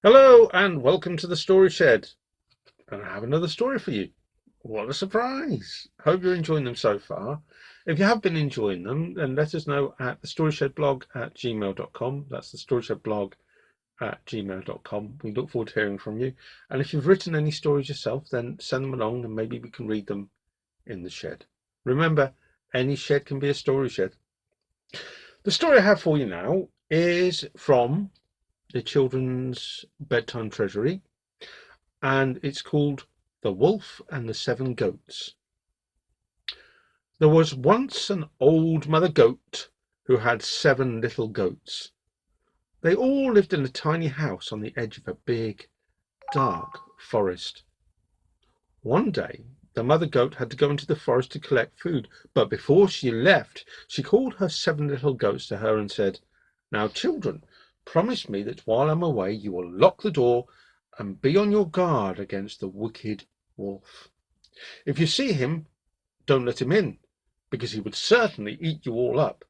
Hello and welcome to the Story Shed. And I have another story for you. What a surprise! Hope you're enjoying them so far. If you have been enjoying them, then let us know at the storyshedblog@gmail.com. That's the storyshedblog@gmail.com. We look forward to hearing from you. And if you've written any stories yourself, then send them along and maybe we can read them in the shed. Remember, any shed can be a story shed. The story I have for you now is from the Children's Bedtime Treasury, and it's called The Wolf and the Seven Goats. There was once an old mother goat who had 7 little goats. They all lived in a tiny house on the edge of a big, dark forest. One day, the mother goat had to go into the forest to collect food, but before she left, she called her 7 little goats to her and said, "Now, children, promise me that while I'm away, you will lock the door and be on your guard against the wicked wolf. If you see him, don't let him in, because he would certainly eat you all up.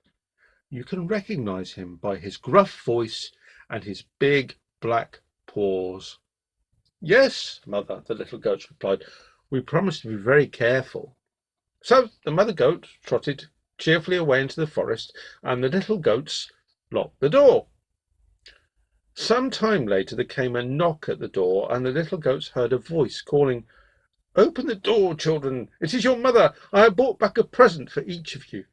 You can recognize him by his gruff voice and his big black paws." "Yes, mother," the little goats replied. "We promise to be very careful." So the mother goat trotted cheerfully away into the forest, and the little goats locked the door. Some time later there came a knock at the door, and the little goats heard a voice calling, "Open the door, children. It is your mother. I have brought back a present for each of you."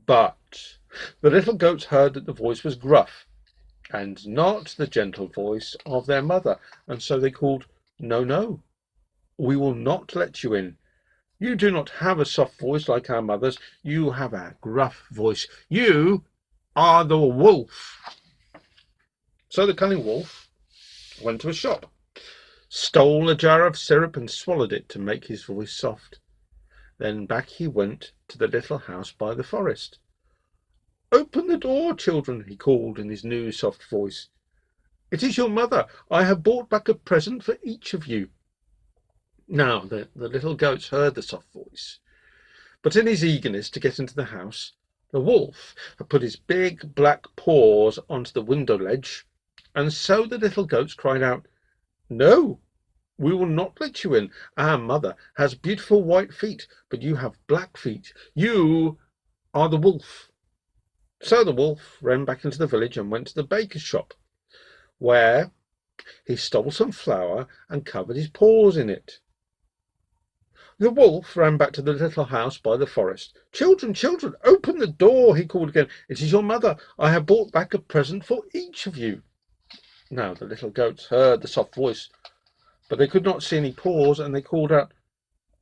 But the little goats heard that the voice was gruff and not the gentle voice of their mother, and so they called, "No, no, we will not let you in. You do not have a soft voice like our mothers. You have a gruff voice. You are the wolf." So the cunning wolf went to a shop, stole a jar of syrup and swallowed it to make his voice soft. Then back he went to the little house by the forest. "Open the door, children," he called in his new soft voice. "It is your mother. I have brought back a present for each of you." Now the little goats heard the soft voice, but in his eagerness to get into the house, the wolf had put his big black paws onto the window ledge, and so the little goats cried out, "No, we will not let you in. Our mother has beautiful white feet, but you have black feet. You are the wolf." So the wolf ran back into the village and went to the baker's shop, where he stole some flour and covered his paws in it. The wolf ran back to the little house by the forest. "Children, children, open the door," he called again. "It is your mother. I have brought back a present for each of you." Now the little goats heard the soft voice, but they could not see any paws, and they called out,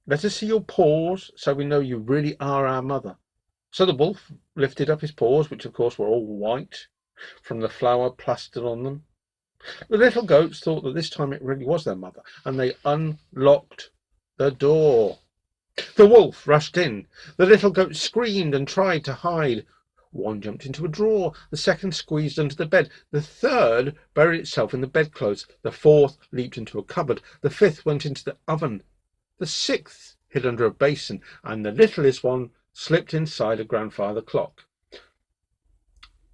"Let us see your paws, so we know you really are our mother." So the wolf lifted up his paws, which of course were all white from the flour plastered on them. The little goats thought that this time it really was their mother, and they unlocked the door. The wolf rushed in. The little goats screamed and tried to hide. One jumped into a drawer, the second squeezed under the bed, the third buried itself in the bedclothes, the fourth leaped into a cupboard, the fifth went into the oven, the sixth hid under a basin, and the littlest one slipped inside a grandfather clock.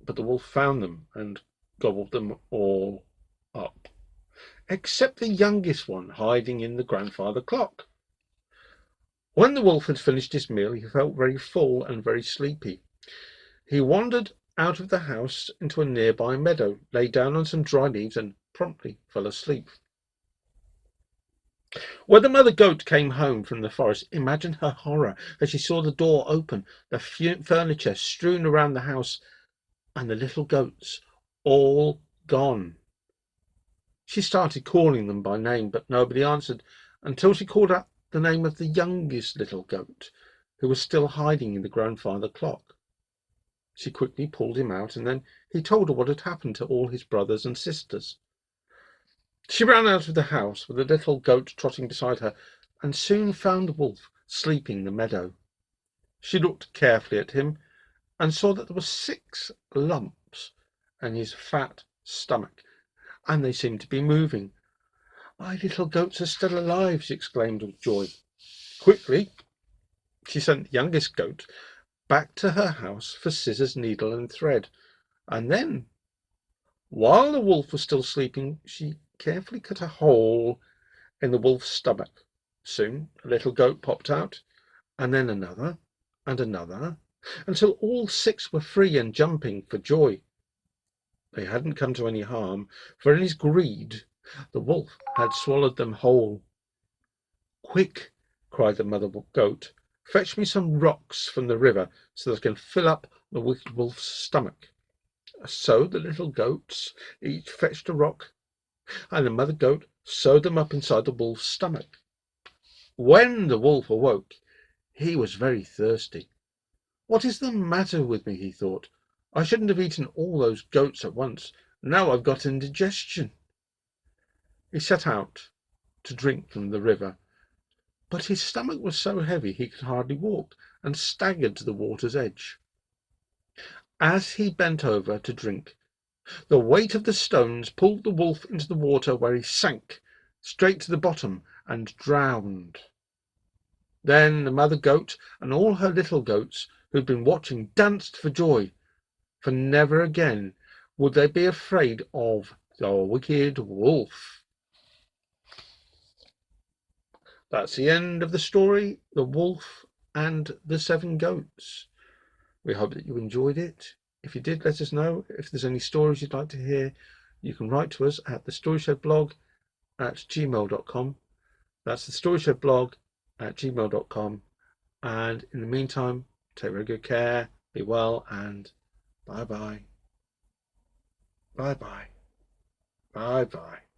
But the wolf found them and gobbled them all up, except the youngest one hiding in the grandfather clock. When the wolf had finished his meal, he felt very full and very sleepy. He wandered out of the house into a nearby meadow, lay down on some dry leaves, and promptly fell asleep. When the mother goat came home from the forest, imagine her horror as she saw the door open, the furniture strewn around the house, and the little goats all gone. She started calling them by name, but nobody answered until she called out the name of the youngest little goat, who was still hiding in the grandfather clock. She quickly pulled him out, and then he told her what had happened to all his brothers and sisters. She ran out of the house with the little goat trotting beside her, and soon found the wolf sleeping in the meadow. She looked carefully at him and saw that there were 6 lumps in his fat stomach, and they seemed to be moving. "My little goats are still alive," she exclaimed with joy. Quickly, she sent the youngest goat back to her house for scissors, needle, and thread, and then While the wolf was still sleeping, she carefully cut a hole in the wolf's stomach. Soon a little goat popped out, and then another, and another, until all 6 were free and jumping for joy. They hadn't come to any harm, for in his greed the wolf had swallowed them whole. "Quick!" cried the mother goat, "fetch me some rocks from the river so that I can fill up the wicked wolf's stomach." So the little goats each fetched a rock, and the mother goat sewed them up inside the wolf's stomach. When the wolf awoke, he was very thirsty. "What is the matter with me?" he thought. "I shouldn't have eaten all those goats at once. Now I've got indigestion." He set out to drink from the river, but his stomach was so heavy he could hardly walk, and staggered to the water's edge. As he bent over to drink, the weight of the stones pulled the wolf into the water, where he sank straight to the bottom and drowned. Then the mother goat and all her little goats, who'd been watching, danced for joy, for never again would they be afraid of the wicked wolf. That's the end of the story, The Wolf and the 7 Goats. We hope that you enjoyed it. If you did, let us know. If there's any stories you'd like to hear, you can write to us at thestoryshed@gmail.com. That's thestoryshed@gmail.com. And in the meantime, take very good care, be well, and bye bye. Bye bye. Bye bye.